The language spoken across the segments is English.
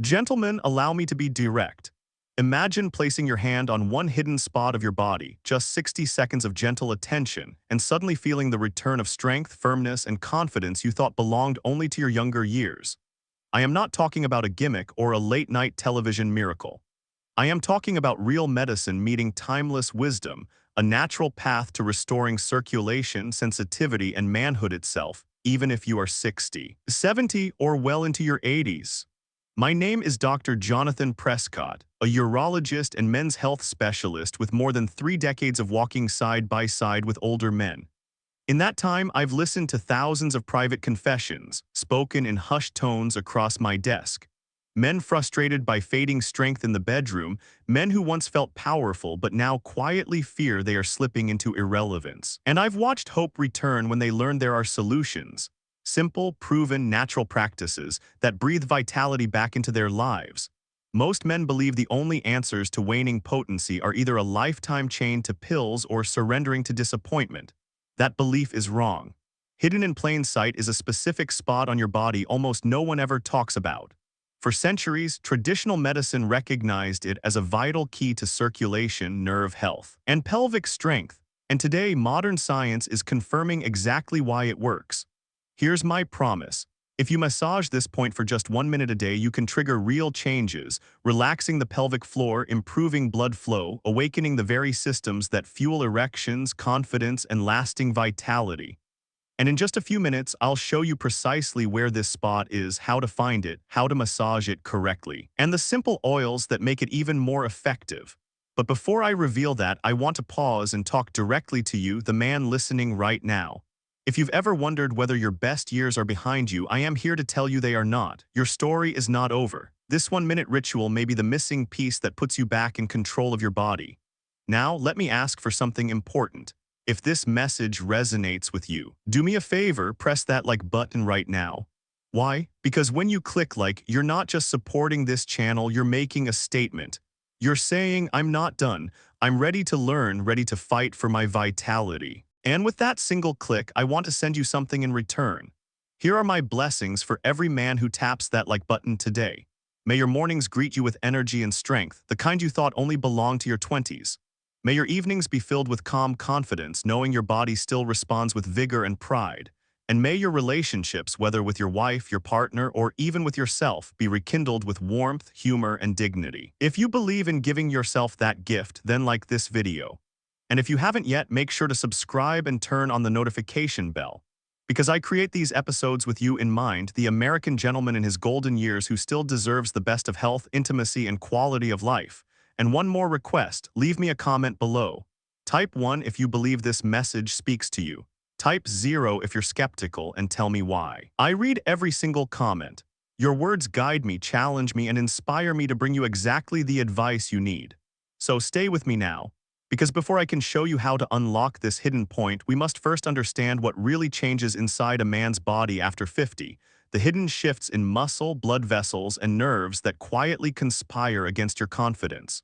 Gentlemen, allow me to be direct. Imagine placing your hand on one hidden spot of your body, just 60 seconds of gentle attention, and suddenly feeling the return of strength, firmness, and confidence you thought belonged only to your younger years. I am not talking about a gimmick or a late-night television miracle. I am talking about real medicine meeting timeless wisdom, a natural path to restoring circulation, sensitivity, and manhood itself, even if you are 60, 70, or well into your 80s. My name is Dr. Jonathan Prescott, a urologist and men's health specialist with more than 3 decades of walking side by side with older men. In that time, I've listened to thousands of private confessions, spoken in hushed tones across my desk. Men frustrated by fading strength in the bedroom, men who once felt powerful but now quietly fear they are slipping into irrelevance. And I've watched hope return when they learn there are solutions. Simple, proven, natural practices that breathe vitality back into their lives. Most men believe the only answers to waning potency are either a lifetime chain to pills or surrendering to disappointment. That belief is wrong. Hidden in plain sight is a specific spot on your body almost no one ever talks about. For centuries, traditional medicine recognized it as a vital key to circulation, nerve health, and pelvic strength, and today modern science is confirming exactly why it works. Here's my promise. If you massage this point for just 1 minute a day, you can trigger real changes, relaxing the pelvic floor, improving blood flow, awakening the very systems that fuel erections, confidence, and lasting vitality. And in just a few minutes, I'll show you precisely where this spot is, how to find it, how to massage it correctly, and the simple oils that make it even more effective. But before I reveal that, I want to pause and talk directly to you, the man listening right now. If you've ever wondered whether your best years are behind you, I am here to tell you they are not. Your story is not over. This 1 minute ritual may be the missing piece that puts you back in control of your body. Now, let me ask for something important. If this message resonates with you, do me a favor, press that like button right now. Why? Because when you click like, you're not just supporting this channel, you're making a statement. You're saying, I'm not done. I'm ready to learn, ready to fight for my vitality. And with that single click, I want to send you something in return. Here are my blessings for every man who taps that like button today. May your mornings greet you with energy and strength, the kind you thought only belonged to your 20s. May your evenings be filled with calm confidence, knowing your body still responds with vigor and pride. And may your relationships, whether with your wife, your partner, or even with yourself, be rekindled with warmth, humor, and dignity. If you believe in giving yourself that gift, then like this video. And if you haven't yet, make sure to subscribe and turn on the notification bell. Because I create these episodes with you in mind, the American gentleman in his golden years who still deserves the best of health, intimacy, and quality of life. And one more request, leave me a comment below. Type 1 if you believe this message speaks to you. Type 0 if you're skeptical and tell me why. I read every single comment. Your words guide me, challenge me, and inspire me to bring you exactly the advice you need. So stay with me now, because before I can show you how to unlock this hidden point, we must first understand what really changes inside a man's body after 50. The hidden shifts in muscle, blood vessels, and nerves that quietly conspire against your confidence.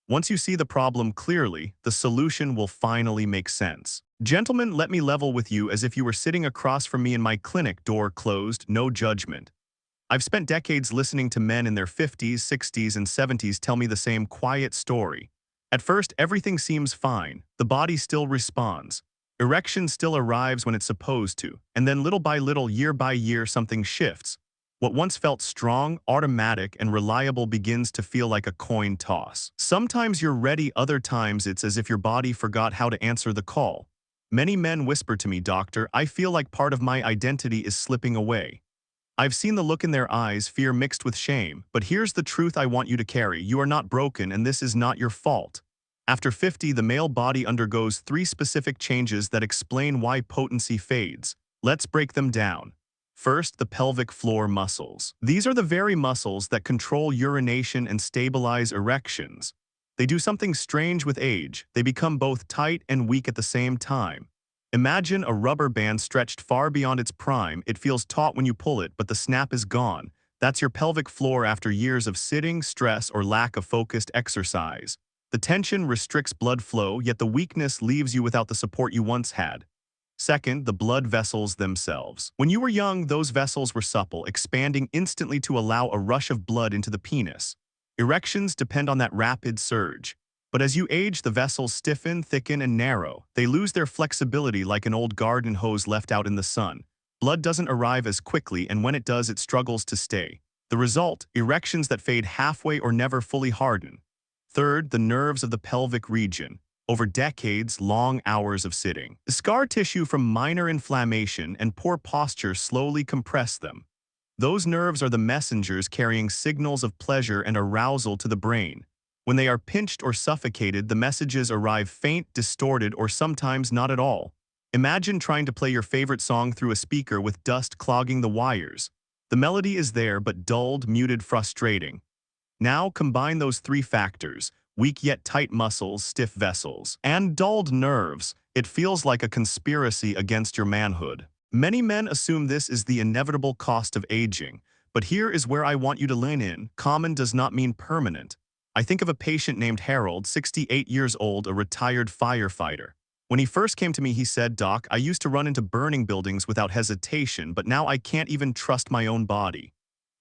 Once you see the problem clearly, the solution will finally make sense. Gentlemen, let me level with you as if you were sitting across from me in my clinic, door closed, no judgment. I've spent decades listening to men in their 50s, 60s, and 70s tell me the same quiet story. At first, everything seems fine. The body still responds. Erection still arrives when it's supposed to, and then little by little, year by year, something shifts. What once felt strong, automatic, and reliable begins to feel like a coin toss. Sometimes you're ready, other times it's as if your body forgot how to answer the call. Many men whisper to me, "Doctor, I feel like part of my identity is slipping away." I've seen the look in their eyes, fear mixed with shame, but here's the truth I want you to carry. You are not broken, and this is not your fault. After 50, the male body undergoes 3 specific changes that explain why potency fades. Let's break them down. First, the pelvic floor muscles. These are the very muscles that control urination and stabilize erections. They do something strange with age. They become both tight and weak at the same time. Imagine a rubber band stretched far beyond its prime. It feels taut when you pull it, but the snap is gone. That's your pelvic floor after years of sitting, stress, or lack of focused exercise. The tension restricts blood flow, yet the weakness leaves you without the support you once had. Second, the blood vessels themselves. When you were young, those vessels were supple, expanding instantly to allow a rush of blood into the penis. Erections depend on that rapid surge. But as you age, the vessels stiffen, thicken, and narrow. They lose their flexibility like an old garden hose left out in the sun. Blood doesn't arrive as quickly, and when it does, it struggles to stay. The result, erections that fade halfway or never fully harden. Third, the nerves of the pelvic region. Over decades, long hours of sitting. The scar tissue from minor inflammation and poor posture slowly compress them. Those nerves are the messengers carrying signals of pleasure and arousal to the brain. When they are pinched or suffocated, the messages arrive faint, distorted, or sometimes not at all. Imagine trying to play your favorite song through a speaker with dust clogging the wires. The melody is there, but dulled, muted, frustrating. Now combine those three factors: weak yet tight muscles, stiff vessels, and dulled nerves. It feels like a conspiracy against your manhood. Many men assume this is the inevitable cost of aging, but here is where I want you to lean in. Common does not mean permanent. I think of a patient named Harold, 68 years old, a retired firefighter. When he first came to me, he said, "Doc, I used to run into burning buildings without hesitation, but now I can't even trust my own body."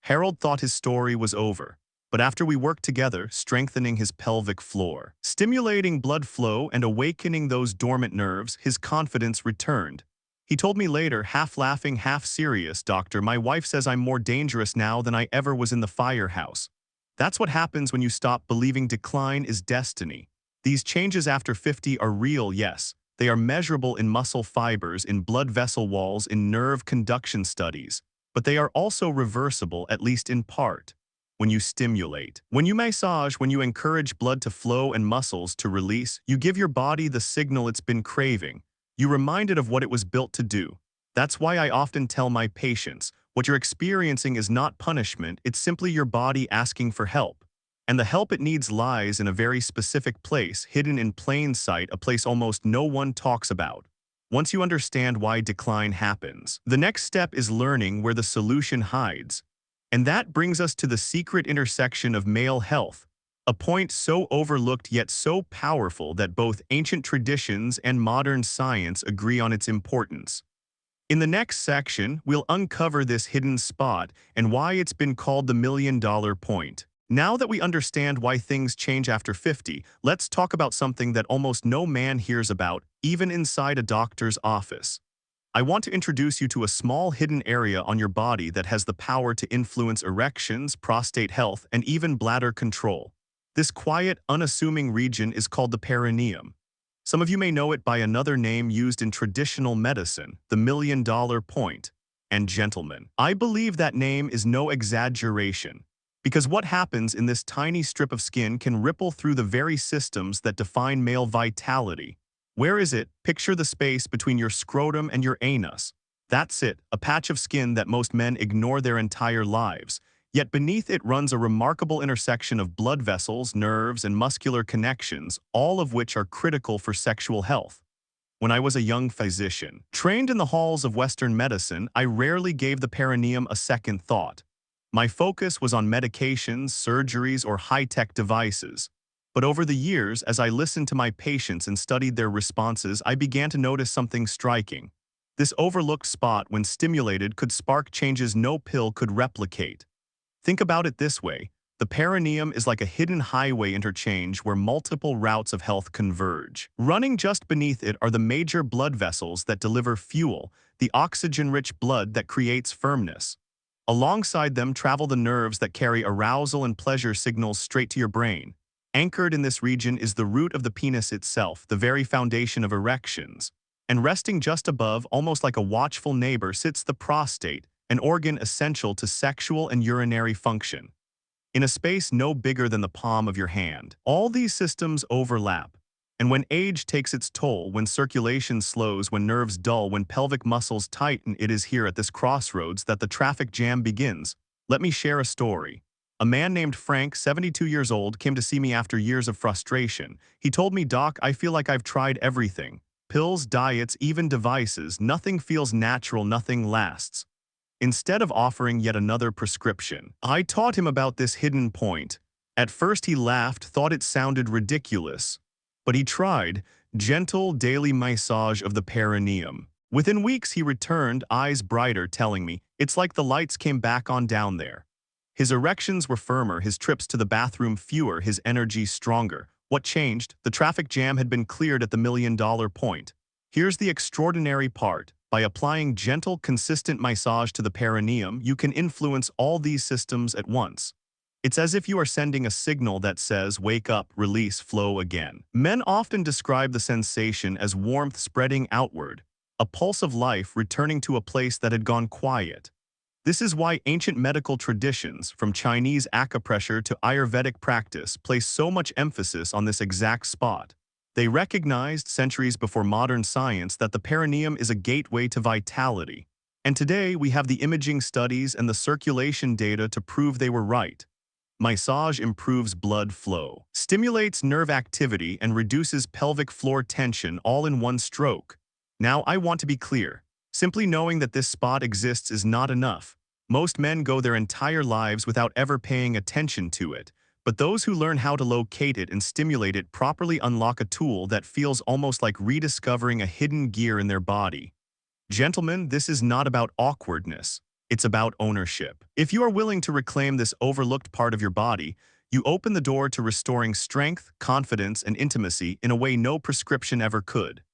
Harold thought his story was over. But after we worked together, strengthening his pelvic floor, stimulating blood flow, and awakening those dormant nerves, his confidence returned. He told me later, half laughing, half serious, "Doctor, my wife says I'm more dangerous now than I ever was in the firehouse." That's what happens when you stop believing decline is destiny. These changes after 50 are real, yes. They are measurable in muscle fibers, in blood vessel walls, in nerve conduction studies. But they are also reversible, at least in part. When you stimulate, when you massage, when you encourage blood to flow and muscles to release, you give your body the signal it's been craving. You remind it of what it was built to do. That's why I often tell my patients, what you're experiencing is not punishment, it's simply your body asking for help. And the help it needs lies in a very specific place, hidden in plain sight, a place almost no one talks about. Once you understand why decline happens, the next step is learning where the solution hides. And that brings us to the secret intersection of male health, a point so overlooked yet so powerful that both ancient traditions and modern science agree on its importance. In the next section, we'll uncover this hidden spot and why it's been called the $1,000,000 point. Now that we understand why things change after 50, let's talk about something that almost no man hears about, even inside a doctor's office. I want to introduce you to a small hidden area on your body that has the power to influence erections, prostate health, and even bladder control. This quiet, unassuming region is called the perineum. Some of you may know it by another name used in traditional medicine, the $1,000,000 point. And gentlemen, I believe that name is no exaggeration, because what happens in this tiny strip of skin can ripple through the very systems that define male vitality. Where is it? Picture the space between your scrotum and your anus. That's it, a patch of skin that most men ignore their entire lives. Yet beneath it runs a remarkable intersection of blood vessels, nerves, and muscular connections, all of which are critical for sexual health. When I was a young physician, trained in the halls of Western medicine, I rarely gave the perineum a second thought. My focus was on medications, surgeries, or high-tech devices. But over the years, as I listened to my patients and studied their responses, I began to notice something striking. This overlooked spot, when stimulated, could spark changes no pill could replicate. Think about it this way. The perineum is like a hidden highway interchange where multiple routes of health converge. Running just beneath it are the major blood vessels that deliver fuel, the oxygen-rich blood that creates firmness. Alongside them travel the nerves that carry arousal and pleasure signals straight to your brain. Anchored in this region is the root of the penis itself, the very foundation of erections. And resting just above, almost like a watchful neighbor, sits the prostate, an organ essential to sexual and urinary function. In a space no bigger than the palm of your hand, all these systems overlap. And when age takes its toll, when circulation slows, when nerves dull, when pelvic muscles tighten, it is here at this crossroads that the traffic jam begins. Let me share a story. A man named Frank, 72 years old, came to see me after years of frustration. He told me, "Doc, I feel like I've tried everything. Pills, diets, even devices. Nothing feels natural, nothing lasts." Instead of offering yet another prescription, I taught him about this hidden point. At first he laughed, thought it sounded ridiculous. But he tried. Gentle daily massage of the perineum. Within weeks, he returned, eyes brighter, telling me, "It's like the lights came back on down there." His erections were firmer, his trips to the bathroom fewer, his energy stronger. What changed? The traffic jam had been cleared at the $1,000,000 point. Here's the extraordinary part. By applying gentle, consistent massage to the perineum, you can influence all these systems at once. It's as if you are sending a signal that says, "Wake up, release, flow again." Men often describe the sensation as warmth spreading outward, a pulse of life returning to a place that had gone quiet. This is why ancient medical traditions, from Chinese acupressure to Ayurvedic practice, place so much emphasis on this exact spot. They recognized centuries before modern science that the perineum is a gateway to vitality. And today we have the imaging studies and the circulation data to prove they were right. Massage improves blood flow, stimulates nerve activity, and reduces pelvic floor tension all in one stroke. Now I want to be clear. Simply knowing that this spot exists is not enough. Most men go their entire lives without ever paying attention to it, but those who learn how to locate it and stimulate it properly unlock a tool that feels almost like rediscovering a hidden gear in their body. Gentlemen, this is not about awkwardness. It's about ownership. If you are willing to reclaim this overlooked part of your body, you open the door to restoring strength, confidence, and intimacy in a way no prescription ever could.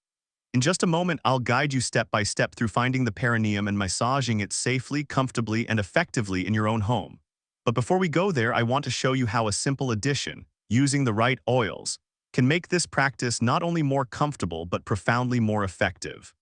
In just a moment, I'll guide you step by step through finding the perineum and massaging it safely, comfortably, and effectively in your own home. But before we go there, I want to show you how a simple addition, using the right oils, can make this practice not only more comfortable but profoundly more effective.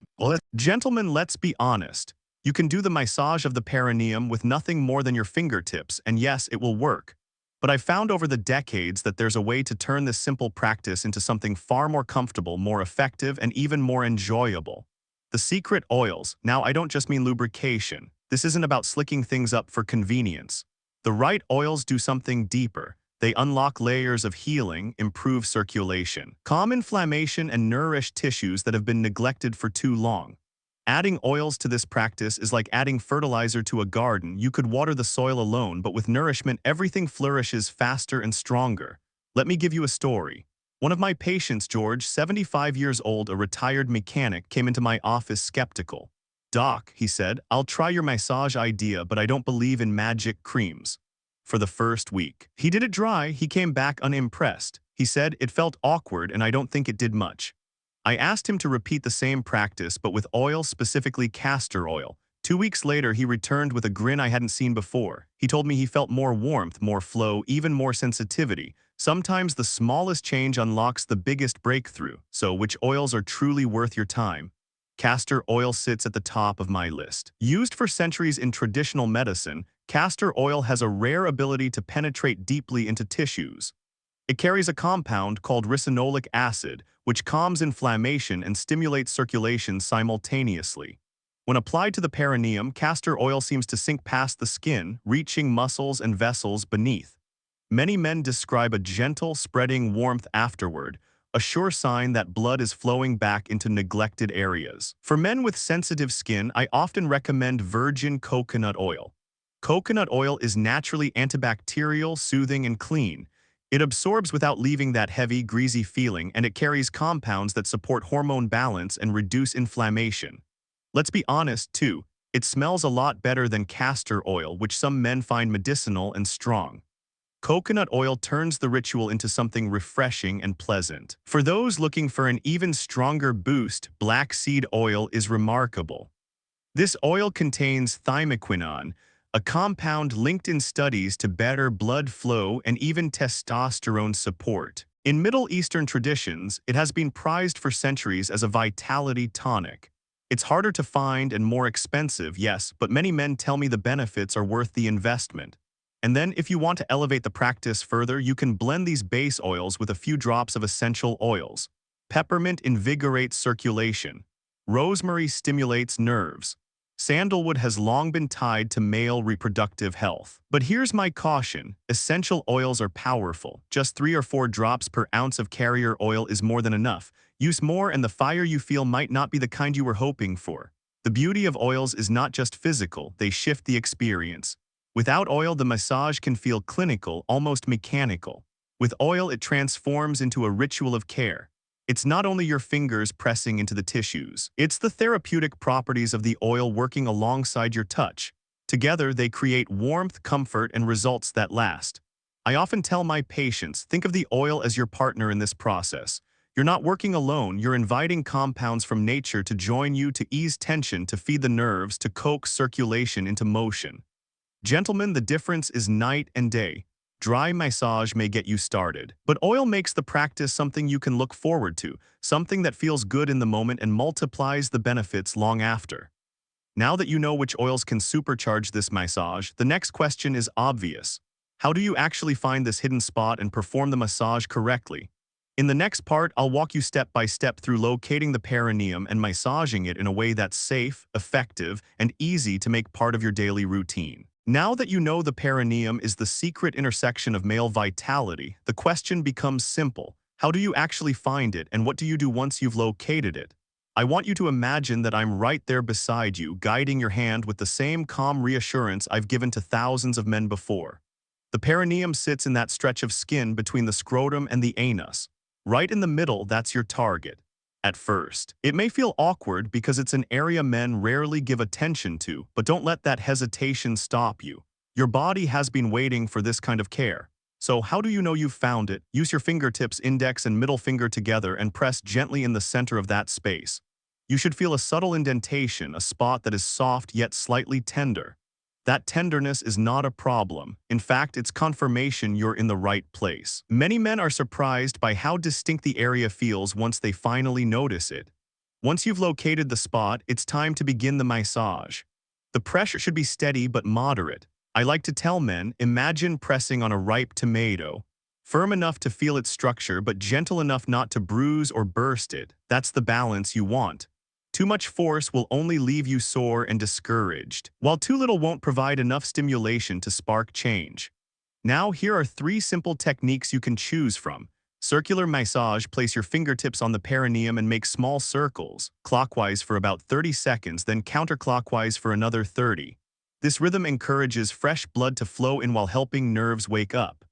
Gentlemen, let's be honest. You can do the massage of the perineum with nothing more than your fingertips, and yes, it will work. But I've found over the decades that there's a way to turn this simple practice into something far more comfortable, more effective, and even more enjoyable. The secret oils. Now, I don't just mean lubrication. This isn't about slicking things up for convenience. The right oils do something deeper. They unlock layers of healing, improve circulation, calm inflammation, and nourish tissues that have been neglected for too long. Adding oils to this practice is like adding fertilizer to a garden. You could water the soil alone, but with nourishment, everything flourishes faster and stronger. Let me give you a story. One of my patients, George, 75 years old, a retired mechanic, came into my office skeptical. "Doc," he said, "I'll try your massage idea, but I don't believe in magic creams." For the first week, he did it dry. He came back unimpressed. He said, "It felt awkward and I don't think it did much." I asked him to repeat the same practice, but with oil, specifically castor oil. 2 weeks later, he returned with a grin I hadn't seen before. He told me he felt more warmth, more flow, even more sensitivity. Sometimes the smallest change unlocks the biggest breakthrough. So, which oils are truly worth your time? Castor oil sits at the top of my list. Used for centuries in traditional medicine, castor oil has a rare ability to penetrate deeply into tissues. It carries a compound called ricinoleic acid, which calms inflammation and stimulates circulation simultaneously. When applied to the perineum, castor oil seems to sink past the skin, reaching muscles and vessels beneath. Many men describe a gentle, spreading warmth afterward, a sure sign that blood is flowing back into neglected areas. For men with sensitive skin, I often recommend virgin coconut oil. Coconut oil is naturally antibacterial, soothing, and clean. It absorbs without leaving that heavy, greasy feeling, and it carries compounds that support hormone balance and reduce inflammation. Let's be honest, too, it smells a lot better than castor oil, which some men find medicinal and strong. Coconut oil turns the ritual into something refreshing and pleasant. For those looking for an even stronger boost, black seed oil is remarkable. This oil contains thymoquinone, a compound linked in studies to better blood flow and even testosterone support. In Middle Eastern traditions, it has been prized for centuries as a vitality tonic. It's harder to find and more expensive, yes, but many men tell me the benefits are worth the investment. And then, if you want to elevate the practice further, you can blend these base oils with a few drops of essential oils. Peppermint invigorates circulation. Rosemary stimulates nerves. Sandalwood has long been tied to male reproductive health. But here's my caution. Essential oils are powerful. Just 3 or 4 drops per ounce of carrier oil is more than enough. Use more and the fire you feel might not be the kind you were hoping for. The beauty of oils is not just physical, they shift the experience. Without oil, the massage can feel clinical, almost mechanical. With oil, it transforms into a ritual of care. It's not only your fingers pressing into the tissues, it's the therapeutic properties of the oil working alongside your touch. Together, they create warmth, comfort, and results that last. I often tell my patients, think of the oil as your partner in this process. You're not working alone, you're inviting compounds from nature to join you to ease tension, to feed the nerves, to coax circulation into motion. Gentlemen, the difference is night and day. Dry massage may get you started, but oil makes the practice something you can look forward to, something that feels good in the moment and multiplies the benefits long after. Now that you know which oils can supercharge this massage, the next question is obvious. How do you actually find this hidden spot and perform the massage correctly? In the next part, I'll walk you step by step through locating the perineum and massaging it in a way that's safe, effective, and easy to make part of your daily routine. Now that you know the perineum is the secret intersection of male vitality, the question becomes simple. How do you actually find it, and what do you do once you've located it? I want you to imagine that I'm right there beside you, guiding your hand with the same calm reassurance I've given to thousands of men before. The perineum sits in that stretch of skin between the scrotum and the anus. Right in the middle, that's your target. At first, it may feel awkward because it's an area men rarely give attention to, but don't let that hesitation stop you. Your body has been waiting for this kind of care. So how do you know you've found it? Use your fingertips, index and middle finger together, and press gently in the center of that space. You should feel a subtle indentation, a spot that is soft yet slightly tender. That tenderness is not a problem. In fact, it's confirmation you're in the right place. Many men are surprised by how distinct the area feels once they finally notice it. Once you've located the spot, it's time to begin the massage. The pressure should be steady but moderate. I like to tell men, imagine pressing on a ripe tomato. Firm enough to feel its structure, but gentle enough not to bruise or burst it. That's the balance you want. Too much force will only leave you sore and discouraged, while too little won't provide enough stimulation to spark change. Now, here are 3 simple techniques you can choose from. Circular massage: place your fingertips on the perineum and make small circles, clockwise for about 30 seconds, then counterclockwise for another 30. This rhythm encourages fresh blood to flow in while helping nerves wake up.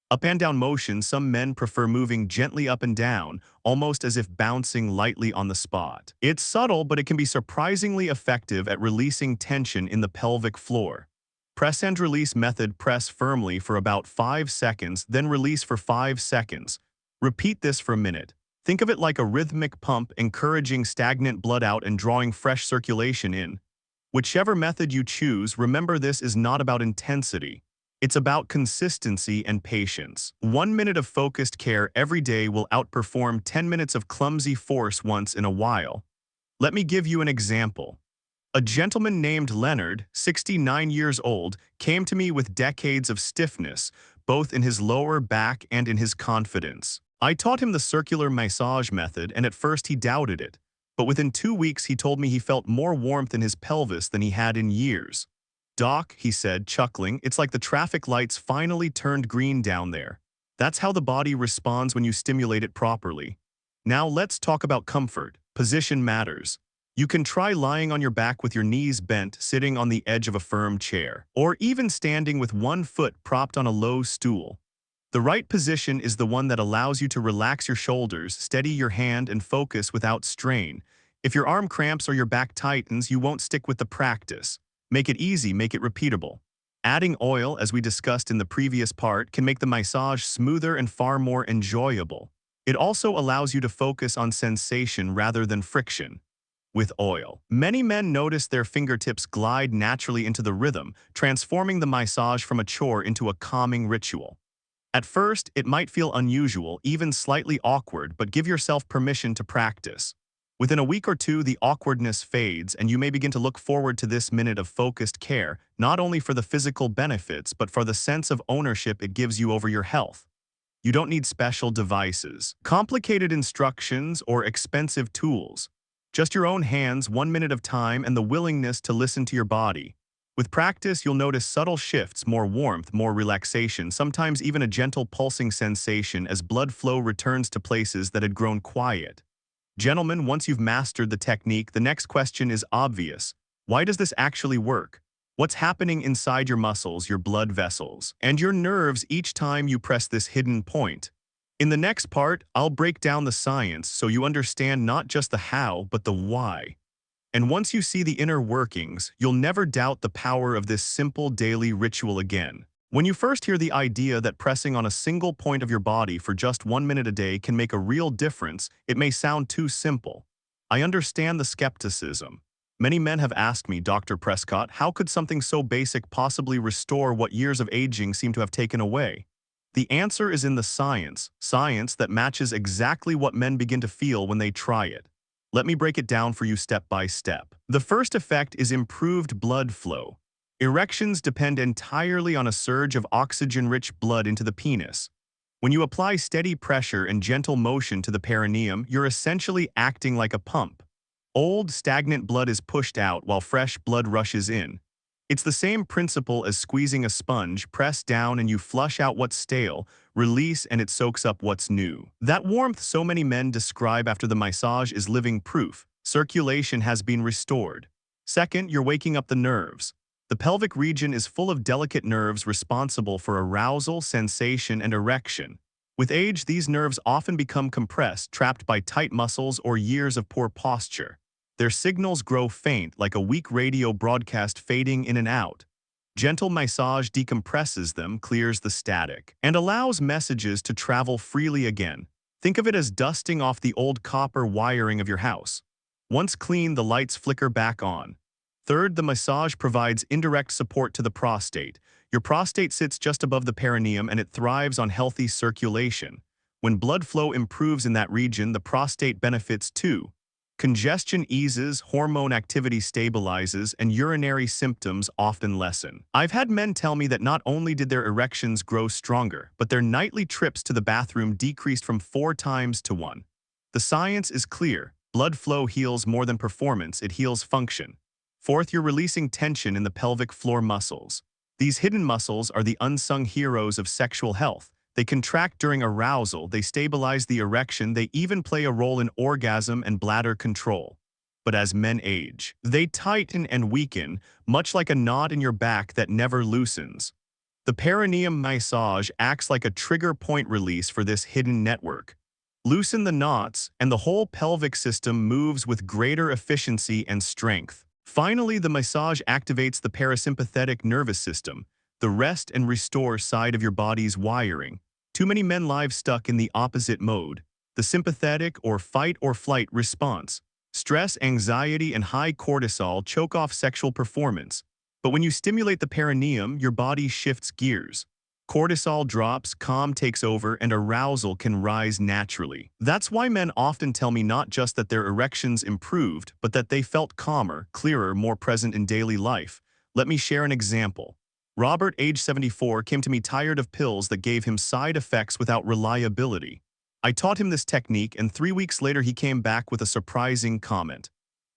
Up and down motion: some men prefer moving gently up and down, almost as if bouncing lightly on the spot. It's subtle, but it can be surprisingly effective at releasing tension in the pelvic floor. Press and release method: press firmly for about 5 seconds, then release for 5 seconds. Repeat this for a minute. Think of it like a rhythmic pump, encouraging stagnant blood out and drawing fresh circulation in. Whichever method you choose, remember this is not about intensity. It's about consistency and patience. 1 minute of focused care every day will outperform 10 minutes of clumsy force once in a while. Let me give you an example. A gentleman named Leonard, 69 years old, came to me with decades of stiffness, both in his lower back and in his confidence. I taught him the circular massage method, and at first he doubted it. But within 2 weeks he told me he felt more warmth in his pelvis than he had in years. "Doc," he said, chuckling, "it's like the traffic lights finally turned green down there." That's how the body responds when you stimulate it properly. Now let's talk about comfort. Position matters. You can try lying on your back with your knees bent, sitting on the edge of a firm chair, or even standing with one foot propped on a low stool. The right position is the one that allows you to relax your shoulders, steady your hand, and focus without strain. If your arm cramps or your back tightens, you won't stick with the practice. Make it easy, make it repeatable. Adding oil, as we discussed in the previous part, can make the massage smoother and far more enjoyable. It also allows you to focus on sensation rather than friction. With oil, many men notice their fingertips glide naturally into the rhythm, transforming the massage from a chore into a calming ritual. At first, it might feel unusual, even slightly awkward, but give yourself permission to practice. Within a week or 2, the awkwardness fades, and you may begin to look forward to this minute of focused care, not only for the physical benefits, but for the sense of ownership it gives you over your health. You don't need special devices, complicated instructions, or expensive tools. Just your own hands, 1 minute of time, and the willingness to listen to your body. With practice, you'll notice subtle shifts: more warmth, more relaxation, sometimes even a gentle pulsing sensation as blood flow returns to places that had grown quiet. Gentlemen, once you've mastered the technique, the next question is obvious. Why does this actually work? What's happening inside your muscles, your blood vessels, and your nerves each time you press this hidden point? In the next part, I'll break down the science so you understand not just the how, but the why. And once you see the inner workings, you'll never doubt the power of this simple daily ritual again. When you first hear the idea that pressing on a single point of your body for just 1 minute a day can make a real difference, it may sound too simple. I understand the skepticism. Many men have asked me, Dr. Prescott, how could something so basic possibly restore what years of aging seem to have taken away? The answer is in the science that matches exactly what men begin to feel when they try it. Let me break it down for you step by step. The first effect is improved blood flow. Erections depend entirely on a surge of oxygen-rich blood into the penis. When you apply steady pressure and gentle motion to the perineum, you're essentially acting like a pump. Old, stagnant blood is pushed out while fresh blood rushes in. It's the same principle as squeezing a sponge. Press down and you flush out what's stale, release and it soaks up what's new. That warmth so many men describe after the massage is living proof. Circulation has been restored. Second, you're waking up the nerves. The pelvic region is full of delicate nerves responsible for arousal, sensation, and erection. With age, these nerves often become compressed, trapped by tight muscles or years of poor posture. Their signals grow faint, like a weak radio broadcast fading in and out. Gentle massage decompresses them, clears the static, and allows messages to travel freely again. Think of it as dusting off the old copper wiring of your house. Once clean, the lights flicker back on. Third, the massage provides indirect support to the prostate. Your prostate sits just above the perineum and it thrives on healthy circulation. When blood flow improves in that region, the prostate benefits too. Congestion eases, hormone activity stabilizes, and urinary symptoms often lessen. I've had men tell me that not only did their erections grow stronger, but their nightly trips to the bathroom decreased from 4 times to 1. The science is clear. Blood flow heals more than performance, it heals function. Fourth, you're releasing tension in the pelvic floor muscles. These hidden muscles are the unsung heroes of sexual health. They contract during arousal, they stabilize the erection, they even play a role in orgasm and bladder control. But as men age, they tighten and weaken, much like a knot in your back that never loosens. The perineum massage acts like a trigger point release for this hidden network. Loosen the knots, and the whole pelvic system moves with greater efficiency and strength. Finally, the massage activates the parasympathetic nervous system, the rest and restore side of your body's wiring. Too many men live stuck in the opposite mode, the sympathetic or fight or flight response. Stress, anxiety, and high cortisol choke off sexual performance. But when you stimulate the perineum, your body shifts gears. Cortisol drops, calm takes over, and arousal can rise naturally. That's why men often tell me not just that their erections improved, but that they felt calmer, clearer, more present in daily life. Let me share an example. Robert, age 74, came to me tired of pills that gave him side effects without reliability. I taught him this technique, and 3 weeks later he came back with a surprising comment.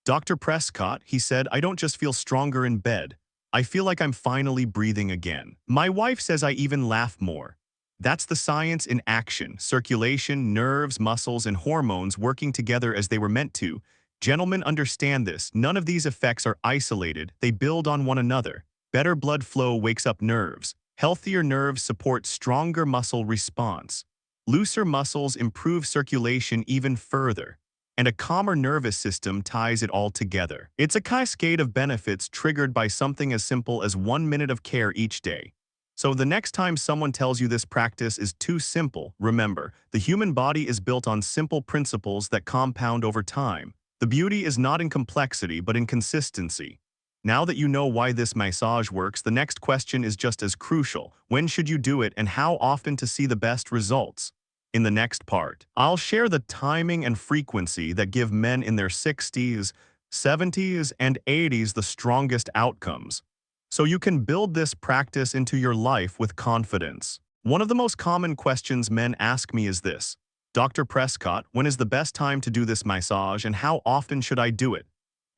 Dr. Prescott, he said, I don't just feel stronger in bed. I feel like I'm finally breathing again. My wife says I even laugh more. That's the science in action, circulation, nerves, muscles, and hormones working together as they were meant to. Gentlemen, understand this. None of these effects are isolated. They build on one another. Better blood flow wakes up nerves. Healthier nerves support stronger muscle response. Looser muscles improve circulation even further. And a calmer nervous system ties it all together. It's a cascade of benefits triggered by something as simple as 1 minute of care each day. So the next time someone tells you this practice is too simple, remember, the human body is built on simple principles that compound over time. The beauty is not in complexity, but in consistency. Now that you know why this massage works, the next question is just as crucial. When should you do it and how often to see the best results? In the next part, I'll share the timing and frequency that give men in their 60s, 70s, and 80s the strongest outcomes, so you can build this practice into your life with confidence. One of the most common questions men ask me is this: Dr. Prescott, when is the best time to do this massage and how often should I do it?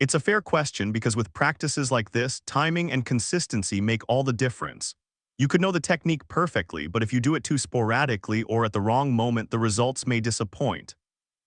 It's a fair question because with practices like this, timing and consistency make all the difference. You could know the technique perfectly, but if you do it too sporadically or at the wrong moment, the results may disappoint.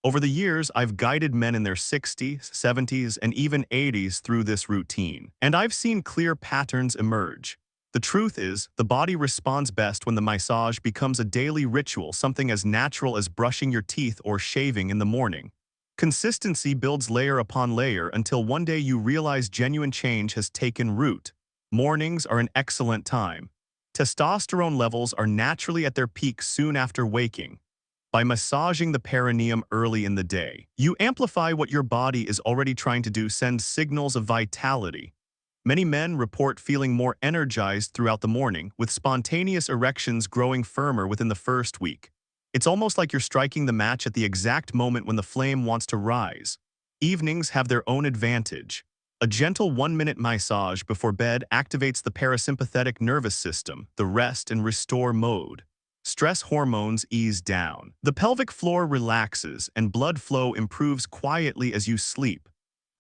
Over the years, I've guided men in their 60s, 70s, and even 80s through this routine, and I've seen clear patterns emerge. The truth is, the body responds best when the massage becomes a daily ritual, something as natural as brushing your teeth or shaving in the morning. Consistency builds layer upon layer until one day you realize genuine change has taken root. Mornings are an excellent time. Testosterone levels are naturally at their peak soon after waking. By massaging the perineum early in the day, you amplify what your body is already trying to do, send signals of vitality. Many men report feeling more energized throughout the morning, with spontaneous erections growing firmer within the first week. It's almost like you're striking the match at the exact moment when the flame wants to rise. Evenings have their own advantage. A gentle 1-minute massage before bed activates the parasympathetic nervous system, the rest and restore mode. Stress hormones ease down. The pelvic floor relaxes and blood flow improves quietly as you sleep.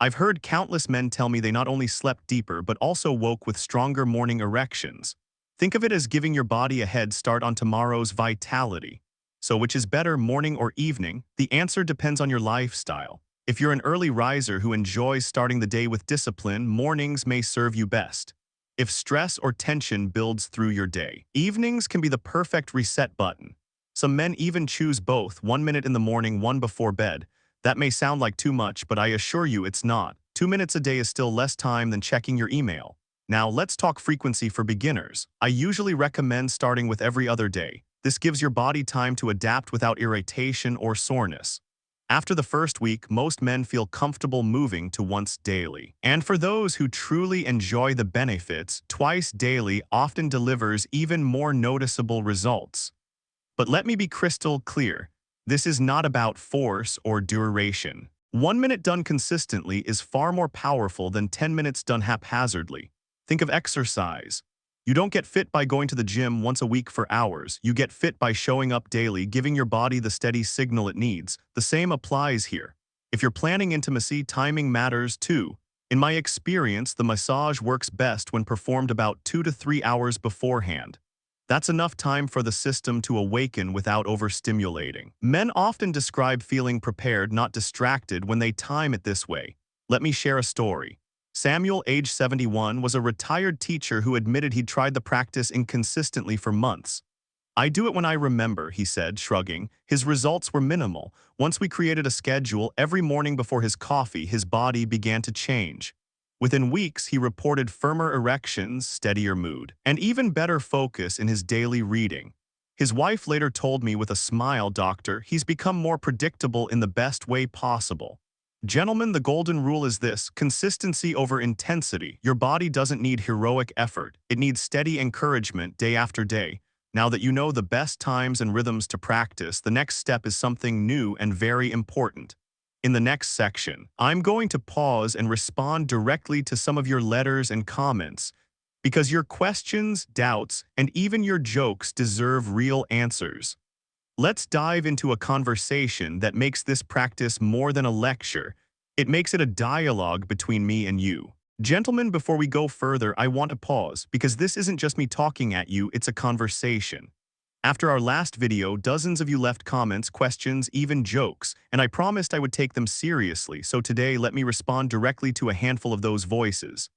I've heard countless men tell me they not only slept deeper but also woke with stronger morning erections. Think of it as giving your body a head start on tomorrow's vitality. So which is better, morning or evening? The answer depends on your lifestyle. If you're an early riser who enjoys starting the day with discipline, mornings may serve you best. If stress or tension builds through your day, evenings can be the perfect reset button. Some men even choose both, 1 minute in the morning, one before bed. That may sound like too much, but I assure you it's not. 2 minutes a day is still less time than checking your email. Now let's talk frequency for beginners. I usually recommend starting with every other day. This gives your body time to adapt without irritation or soreness. After the first week, most men feel comfortable moving to once daily. And for those who truly enjoy the benefits, twice daily often delivers even more noticeable results. But let me be crystal clear. This is not about force or duration. 1 minute done consistently is far more powerful than 10 minutes done haphazardly. Think of exercise. You don't get fit by going to the gym once a week for hours. You get fit by showing up daily, giving your body the steady signal it needs. The same applies here. If you're planning intimacy, timing matters too. In my experience, the massage works best when performed about 2 to 3 hours beforehand. That's enough time for the system to awaken without overstimulating. Men often describe feeling prepared, not distracted, when they time it this way. Let me share a story. Samuel, age 71, was a retired teacher who admitted he'd tried the practice inconsistently for months. "I do it when I remember," he said, shrugging. His results were minimal. Once we created a schedule, every morning before his coffee, his body began to change. Within weeks, he reported firmer erections, steadier mood, and even better focus in his daily reading. His wife later told me with a smile, "Doctor, he's become more predictable in the best way possible." Gentlemen, the golden rule is this: consistency over intensity. Your body doesn't need heroic effort. It needs steady encouragement day after day. Now that you know the best times and rhythms to practice, the next step is something new and very important. In the next section, I'm going to pause and respond directly to some of your letters and comments, because your questions, doubts, and even your jokes deserve real answers. Let's dive into a conversation that makes this practice more than a lecture. It makes it a dialogue between me and you. Gentlemen, before we go further, I want to pause, because this isn't just me talking at you, it's a conversation. After our last video, dozens of you left comments, questions, even jokes, and I promised I would take them seriously, so today let me respond directly to a handful of those voices.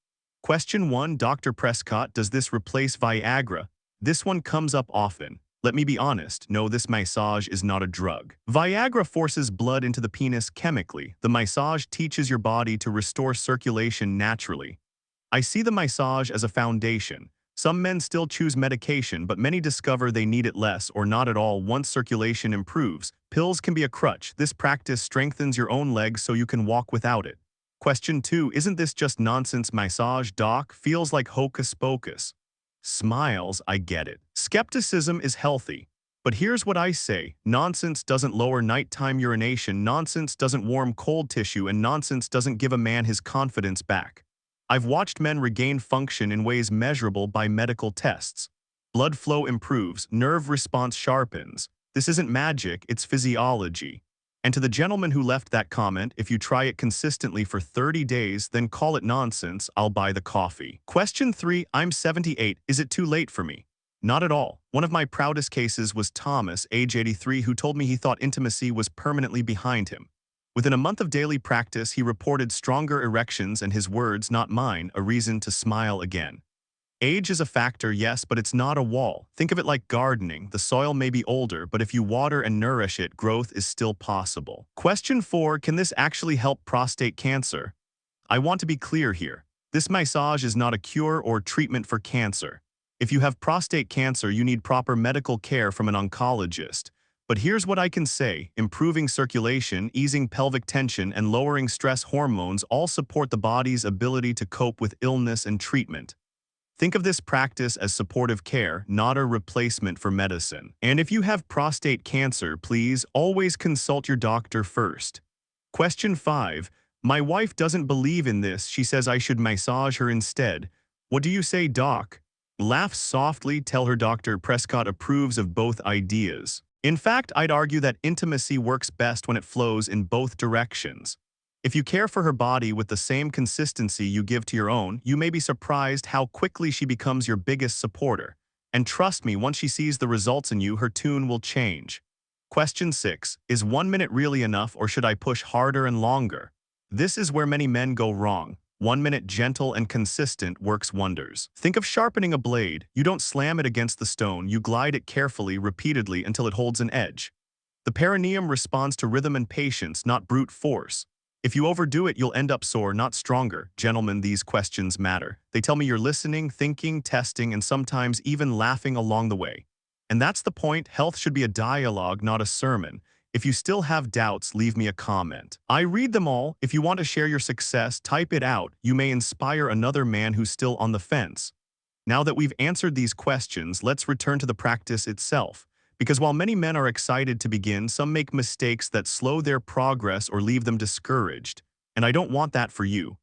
Question 1, Dr. Prescott, does this replace Viagra? This one comes up often. Let me be honest, no, this massage is not a drug. Viagra forces blood into the penis chemically. The massage teaches your body to restore circulation naturally. I see the massage as a foundation. Some men still choose medication, but many discover they need it less or not at all once circulation improves. Pills can be a crutch. This practice strengthens your own legs so you can walk without it. Question 2, isn't this just nonsense massage, doc? Feels like hocus pocus. Smiles, I get it. Skepticism is healthy. But here's what I say. Nonsense doesn't lower nighttime urination, nonsense doesn't warm cold tissue, and nonsense doesn't give a man his confidence back. I've watched men regain function in ways measurable by medical tests. Blood flow improves, nerve response sharpens. This isn't magic, it's physiology. And to the gentleman who left that comment, if you try it consistently for 30 days, then call it nonsense, I'll buy the coffee. Question 3, I'm 78, is it too late for me? Not at all. One of my proudest cases was Thomas, age 83, who told me he thought intimacy was permanently behind him. Within a month of daily practice, he reported stronger erections and his words, not mine, a reason to smile again. Age is a factor, yes, but it's not a wall. Think of it like gardening. The soil may be older, but if you water and nourish it, growth is still possible. Question 4, can this actually help prostate cancer? I want to be clear here. This massage is not a cure or treatment for cancer. If you have prostate cancer, you need proper medical care from an oncologist. But here's what I can say. Improving circulation, easing pelvic tension, and lowering stress hormones all support the body's ability to cope with illness and treatment. Think of this practice as supportive care, not a replacement for medicine. And if you have prostate cancer, please always consult your doctor first. Question 5. My wife doesn't believe in this. She says I should massage her instead. What do you say, doc? Laugh softly, tell her Dr. Prescott approves of both ideas. In fact, I'd argue that intimacy works best when it flows in both directions. If you care for her body with the same consistency you give to your own, you may be surprised how quickly she becomes your biggest supporter. And trust me, once she sees the results in you, her tune will change. Question 6. Is 1 minute really enough, or should I push harder and longer? This is where many men go wrong. 1 minute gentle and consistent works wonders. Think of sharpening a blade. You don't slam it against the stone, you glide it carefully, repeatedly until it holds an edge. The perineum responds to rhythm and patience, not brute force. If you overdo it, you'll end up sore, not stronger. Gentlemen, these questions matter. They tell me you're listening, thinking, testing, and sometimes even laughing along the way. And that's the point. Health should be a dialogue, not a sermon. If you still have doubts, leave me a comment. I read them all. If you want to share your success, type it out. You may inspire another man who's still on the fence. Now that we've answered these questions, let's return to the practice itself. Because while many men are excited to begin, some make mistakes that slow their progress or leave them discouraged. And I don't want that for you.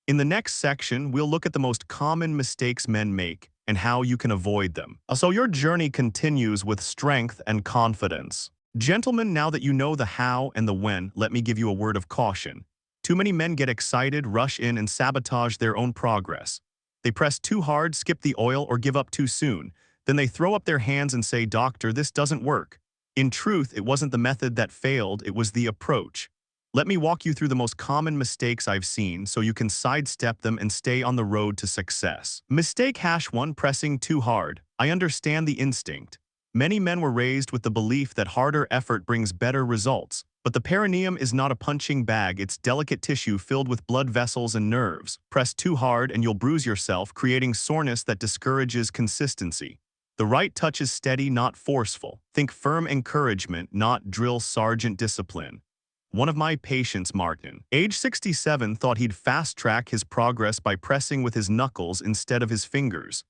In the next section, we'll look at the most common mistakes men make and how you can avoid them. So your journey continues with strength and confidence. Gentlemen, now that you know the how and the when, let me give you a word of caution. Too many men get excited, rush in, and sabotage their own progress. They press too hard, skip the oil, or give up too soon. Then they throw up their hands and say, "Doctor, this doesn't work." In truth, it wasn't the method that failed, it was the approach. Let me walk you through the most common mistakes I've seen so you can sidestep them and stay on the road to success. Mistake #1, pressing too hard. I understand the instinct. Many men were raised with the belief that harder effort brings better results. But the perineum is not a punching bag, it's delicate tissue filled with blood vessels and nerves. Press too hard and you'll bruise yourself, creating soreness that discourages consistency. The right touch is steady, not forceful. Think firm encouragement, not drill sergeant discipline. One of my patients, Martin, age 67, thought he'd fast-track his progress by pressing with his knuckles instead of his fingers.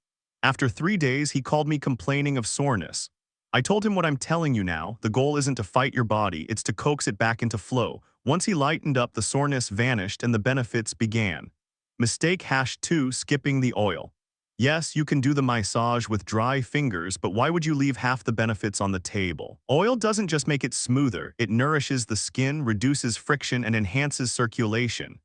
After 3 days, he called me complaining of soreness. I told him what I'm telling you now. The goal isn't to fight your body, it's to coax it back into flow. Once he lightened up, the soreness vanished and the benefits began. Mistake #2, skipping the oil. Yes, you can do the massage with dry fingers, but why would you leave half the benefits on the table? Oil doesn't just make it smoother, it nourishes the skin, reduces friction, and enhances circulation.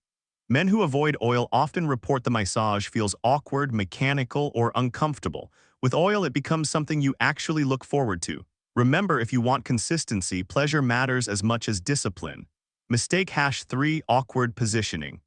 Men who avoid oil often report the massage feels awkward, mechanical, or uncomfortable. With oil, it becomes something you actually look forward to. Remember, if you want consistency, pleasure matters as much as discipline. Mistake #3, awkward positioning.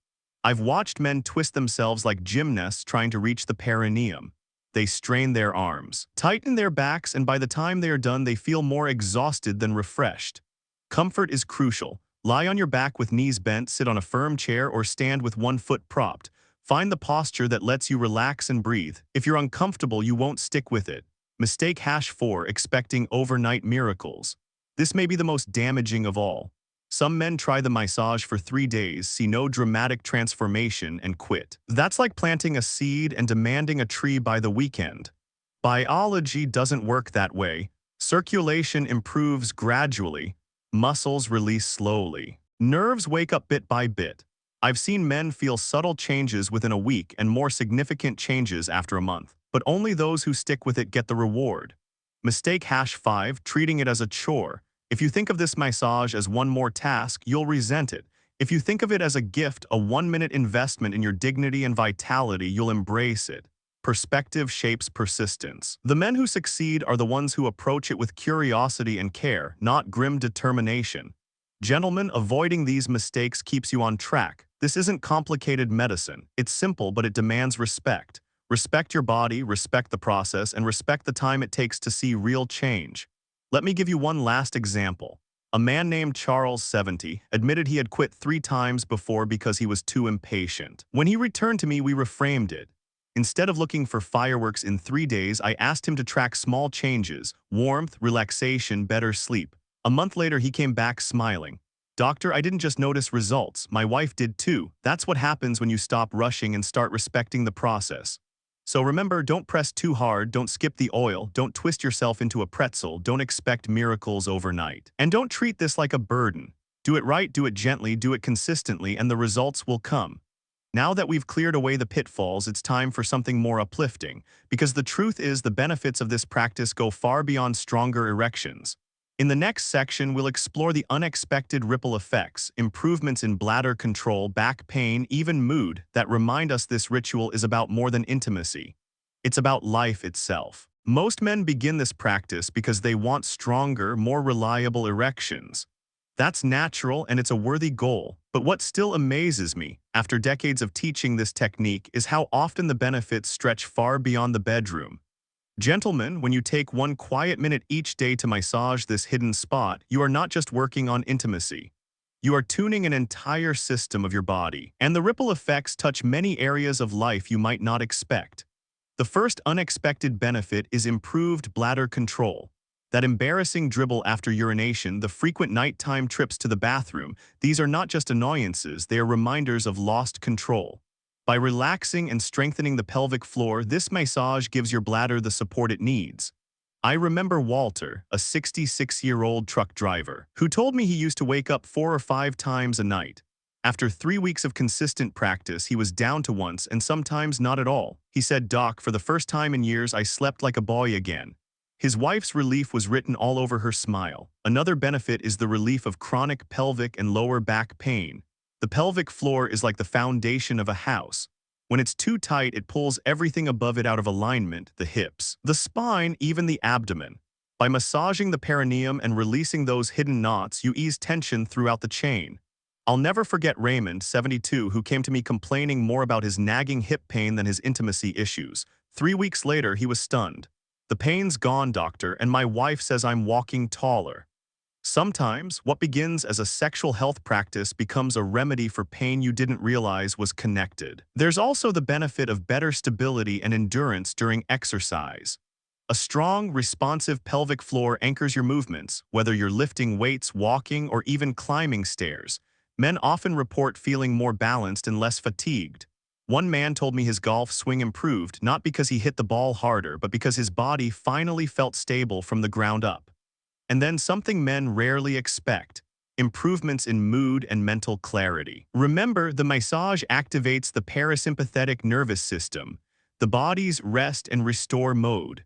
I've watched men twist themselves like gymnasts trying to reach the perineum. They strain their arms, tighten their backs, and by the time they are done, they feel more exhausted than refreshed. Comfort is crucial. Lie on your back with knees bent, sit on a firm chair, or stand with one foot propped. Find the posture that lets you relax and breathe. If you're uncomfortable, you won't stick with it. Mistake #4, expecting overnight miracles. This may be the most damaging of all. Some men try the massage for 3 days, see no dramatic transformation, and quit. That's like planting a seed and demanding a tree by the weekend. Biology doesn't work that way. Circulation improves gradually. Muscles release slowly. Nerves wake up bit by bit. I've seen men feel subtle changes within a week and more significant changes after a month. But only those who stick with it get the reward. Mistake #5, treating it as a chore. If you think of this massage as one more task, you'll resent it. If you think of it as a gift, a 1-minute investment in your dignity and vitality, you'll embrace it. Perspective shapes persistence. The men who succeed are the ones who approach it with curiosity and care, not grim determination. Gentlemen, avoiding these mistakes keeps you on track. This isn't complicated medicine. It's simple, but it demands respect. Respect your body, respect the process, and respect the time it takes to see real change. Let me give you one last example. A man named Charles, 70, admitted he had quit 3 times before because he was too impatient. When he returned to me, we reframed it. Instead of looking for fireworks in 3 days, I asked him to track small changes: warmth, relaxation, better sleep. A month later, he came back smiling. Doctor, I didn't just notice results, my wife did too. That's what happens when you stop rushing and start respecting the process. So remember, don't press too hard, don't skip the oil, don't twist yourself into a pretzel, don't expect miracles overnight. And don't treat this like a burden. Do it right, do it gently, do it consistently, and the results will come. Now that we've cleared away the pitfalls, it's time for something more uplifting, because the truth is the benefits of this practice go far beyond stronger erections. In the next section, we'll explore the unexpected ripple effects, improvements in bladder control, back pain, even mood, that remind us this ritual is about more than intimacy. It's about life itself. Most men begin this practice because they want stronger, more reliable erections. That's natural and it's a worthy goal, but what still amazes me, after decades of teaching this technique, is how often the benefits stretch far beyond the bedroom. Gentlemen, when you take 1 quiet minute each day to massage this hidden spot, you are not just working on intimacy. You are tuning an entire system of your body, and the ripple effects touch many areas of life you might not expect. The first unexpected benefit is improved bladder control. That embarrassing dribble after urination, the frequent nighttime trips to the bathroom, these are not just annoyances, they are reminders of lost control. By relaxing and strengthening the pelvic floor, this massage gives your bladder the support it needs. I remember Walter, a 66-year-old truck driver, who told me he used to wake up 4 or 5 times a night. After 3 weeks of consistent practice, he was down to once and sometimes not at all. He said, "Doc, for the first time in years, I slept like a boy again." His wife's relief was written all over her smile. Another benefit is the relief of chronic pelvic and lower back pain. The pelvic floor is like the foundation of a house. When it's too tight, it pulls everything above it out of alignment: the hips, the spine, even the abdomen. By massaging the perineum and releasing those hidden knots, you ease tension throughout the chain. I'll never forget Raymond, 72, who came to me complaining more about his nagging hip pain than his intimacy issues. 3 weeks later, he was stunned. "The pain's gone, doctor, and my wife says I'm walking taller." Sometimes, what begins as a sexual health practice becomes a remedy for pain you didn't realize was connected. There's also the benefit of better stability and endurance during exercise. A strong, responsive pelvic floor anchors your movements, whether you're lifting weights, walking, or even climbing stairs. Men often report feeling more balanced and less fatigued. One man told me his golf swing improved, not because he hit the ball harder, but because his body finally felt stable from the ground up. And then something men rarely expect: improvements in mood and mental clarity. Remember, the massage activates the parasympathetic nervous system, the body's rest and restore mode.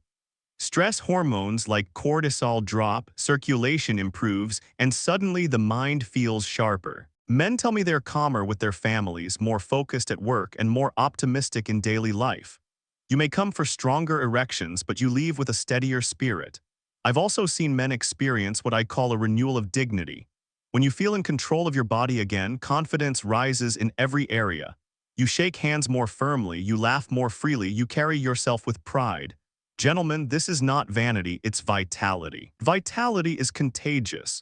Stress hormones like cortisol drop, circulation improves, and suddenly the mind feels sharper. Men tell me they're calmer with their families, more focused at work, and more optimistic in daily life. You may come for stronger erections, but you leave with a steadier spirit. I've also seen men experience what I call a renewal of dignity. When you feel in control of your body again, confidence rises in every area. You shake hands more firmly, you laugh more freely, you carry yourself with pride. Gentlemen, this is not vanity, it's vitality. Vitality is contagious.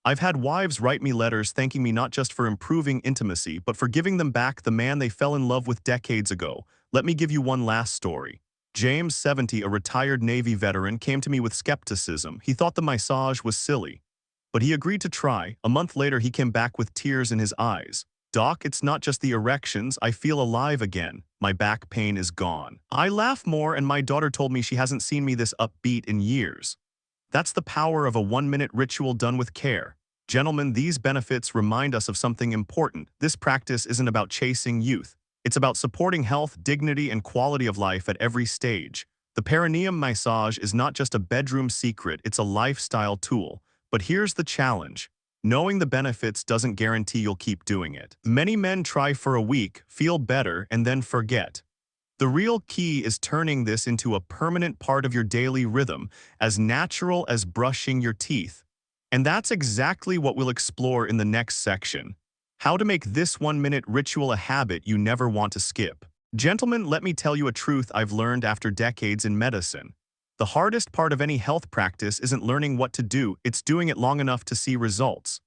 I've had wives write me letters thanking me not just for improving intimacy, but for giving them back the man they fell in love with decades ago. Let me give you one last story. James, 70, a retired Navy veteran, came to me with skepticism. He thought the massage was silly, but he agreed to try. A month later, he came back with tears in his eyes. "Doc, it's not just the erections. I feel alive again. My back pain is gone. I laugh more, and my daughter told me she hasn't seen me this upbeat in years." That's the power of a 1-minute ritual done with care. Gentlemen, these benefits remind us of something important. This practice isn't about chasing youth. It's about supporting health, dignity, and quality of life at every stage. The perineum massage is not just a bedroom secret, it's a lifestyle tool. But here's the challenge: knowing the benefits doesn't guarantee you'll keep doing it. Many men try for a week, feel better, and then forget. The real key is turning this into a permanent part of your daily rhythm, as natural as brushing your teeth. And that's exactly what we'll explore in the next section: how to make this 1-minute ritual a habit you never want to skip. Gentlemen, let me tell you a truth I've learned after decades in medicine. The hardest part of any health practice isn't learning what to do, it's doing it long enough to see results.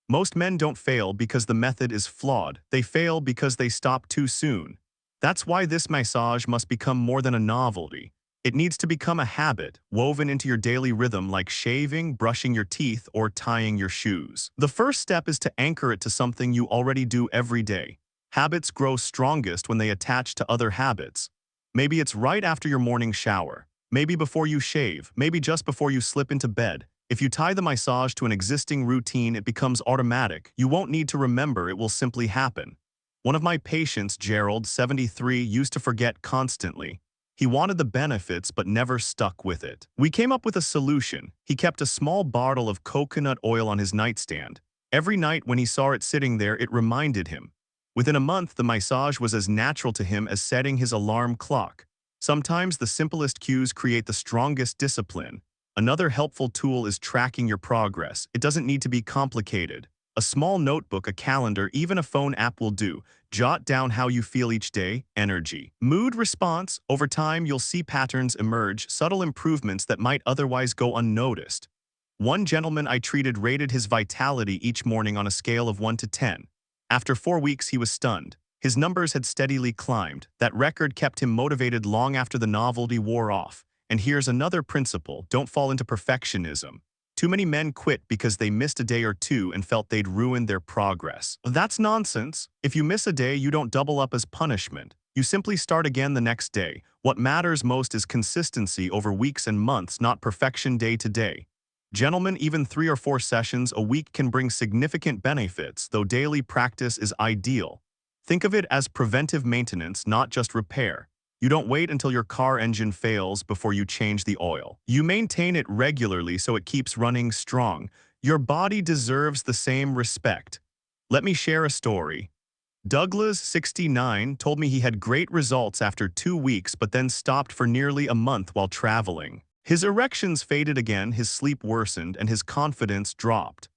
Most men don't fail because the method is flawed, they fail because they stop too soon. That's why this massage must become more than a novelty. It needs to become a habit, woven into your daily rhythm like shaving, brushing your teeth, or tying your shoes. The first step is to anchor it to something you already do every day. Habits grow strongest when they attach to other habits. Maybe it's right after your morning shower. Maybe before you shave. Maybe just before you slip into bed. If you tie the massage to an existing routine, it becomes automatic. You won't need to remember, it will simply happen. One of my patients, Gerald, 73, used to forget constantly. He wanted the benefits but never stuck with it. We came up with a solution. He kept a small bottle of coconut oil on his nightstand. Every night when he saw it sitting there, it reminded him. Within a month, the massage was as natural to him as setting his alarm clock. Sometimes the simplest cues create the strongest discipline. Another helpful tool is tracking your progress. It doesn't need to be complicated. A small notebook, a calendar, even a phone app will do. Jot down how you feel each day, energy, mood response. Over time, you'll see patterns emerge, subtle improvements that might otherwise go unnoticed. One gentleman I treated rated his vitality each morning on a scale of 1 to 10. After 4 weeks, he was stunned. His numbers had steadily climbed. That record kept him motivated long after the novelty wore off. And here's another principle: don't fall into perfectionism. Too many men quit because they missed a day or two and felt they'd ruined their progress. That's nonsense. If you miss a day, you don't double up as punishment. You simply start again the next day. What matters most is consistency over weeks and months, not perfection day to day. Gentlemen, even 3 or 4 sessions a week can bring significant benefits, though daily practice is ideal. Think of it as preventive maintenance, not just repair. You don't wait until your car engine fails before you change the oil. You maintain it regularly so it keeps running strong. Your body deserves the same respect. Let me share a story. Douglas, 69, told me he had great results after 2 weeks but then stopped for nearly a month while traveling. His erections faded again, his sleep worsened, and his confidence dropped.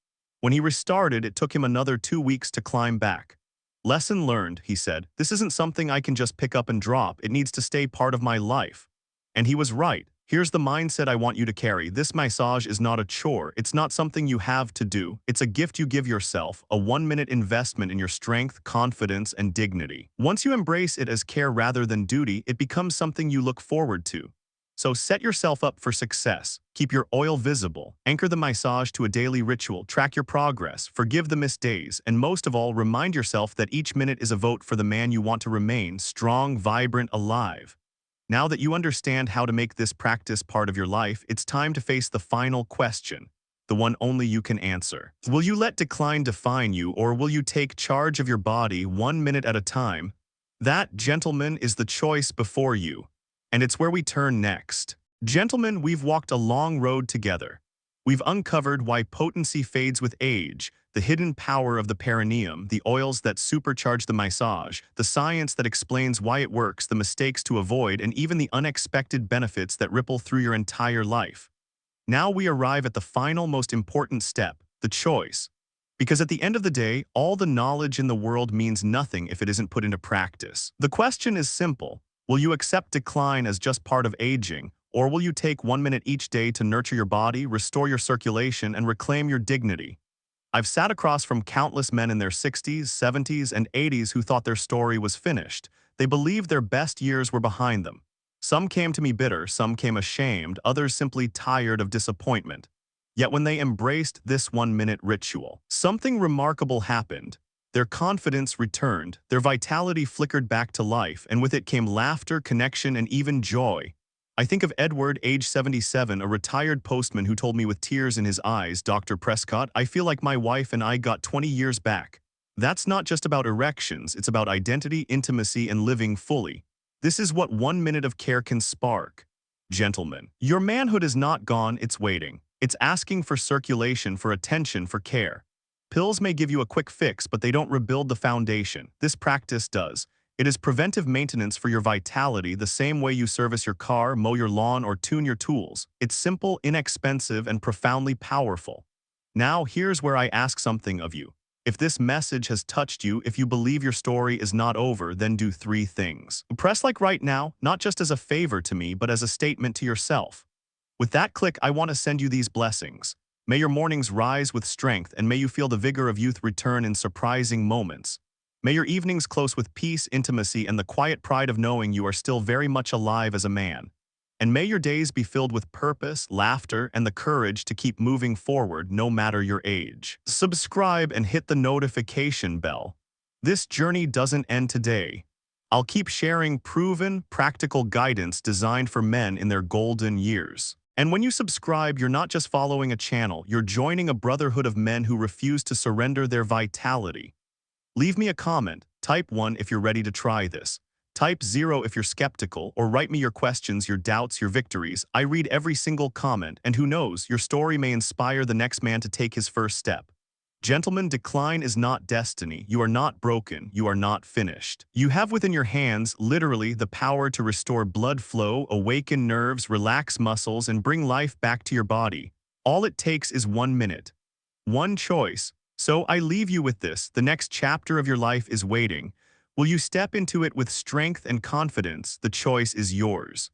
When he restarted, it took him another 2 weeks to climb back. Lesson learned, he said. This isn't something I can just pick up and drop. It needs to stay part of my life. And he was right. Here's the mindset I want you to carry. This massage is not a chore. It's not something you have to do. It's a gift you give yourself, a 1-minute investment in your strength, confidence, and dignity. Once you embrace it as care rather than duty, it becomes something you look forward to. So set yourself up for success. Keep your oil visible. Anchor the massage to a daily ritual. Track your progress. Forgive the missed days. And most of all, remind yourself that each minute is a vote for the man you want to remain: strong, vibrant, alive. Now that you understand how to make this practice part of your life, it's time to face the final question, the one only you can answer. Will you let decline define you, or will you take charge of your body 1 minute at a time? That, gentlemen, is the choice before you. And it's where we turn next. Gentlemen, we've walked a long road together. We've uncovered why potency fades with age, the hidden power of the perineum, the oils that supercharge the massage, the science that explains why it works, the mistakes to avoid, and even the unexpected benefits that ripple through your entire life. Now we arrive at the final, most important step, the choice. Because at the end of the day, all the knowledge in the world means nothing if it isn't put into practice. The question is simple. Will you accept decline as just part of aging, or will you take 1 minute each day to nurture your body, restore your circulation, and reclaim your dignity? I've sat across from countless men in their 60s, 70s, and 80s who thought their story was finished. They believed their best years were behind them. Some came to me bitter, some came ashamed, others simply tired of disappointment. Yet when they embraced this 1-minute ritual, something remarkable happened. Their confidence returned, their vitality flickered back to life, and with it came laughter, connection, and even joy. I think of Edward, age 77, a retired postman who told me with tears in his eyes, "Dr. Prescott, I feel like my wife and I got 20 years back." That's not just about erections, it's about identity, intimacy, and living fully. This is what 1 minute of care can spark. Gentlemen, your manhood is not gone, it's waiting. It's asking for circulation, for attention, for care. Pills may give you a quick fix, but they don't rebuild the foundation. This practice does. It is preventive maintenance for your vitality, the same way you service your car, mow your lawn, or tune your tools. It's simple, inexpensive, and profoundly powerful. Now, here's where I ask something of you. If this message has touched you, if you believe your story is not over, then do 3 things. Press like right now, not just as a favor to me, but as a statement to yourself. With that click, I want to send you these blessings. May your mornings rise with strength, and may you feel the vigor of youth return in surprising moments. May your evenings close with peace, intimacy, and the quiet pride of knowing you are still very much alive as a man. And may your days be filled with purpose, laughter, and the courage to keep moving forward no matter your age. Subscribe and hit the notification bell. This journey doesn't end today. I'll keep sharing proven, practical guidance designed for men in their golden years. And when you subscribe, you're not just following a channel, you're joining a brotherhood of men who refuse to surrender their vitality. Leave me a comment, type 1 if you're ready to try this. Type 0 if you're skeptical, or write me your questions, your doubts, your victories. I read every single comment, and who knows, your story may inspire the next man to take his first step. Gentlemen, decline is not destiny. You are not broken. You are not finished. You have within your hands, literally, the power to restore blood flow, awaken nerves, relax muscles, and bring life back to your body. All it takes is 1 minute. One choice. So I leave you with this. The next chapter of your life is waiting. Will you step into it with strength and confidence? The choice is yours.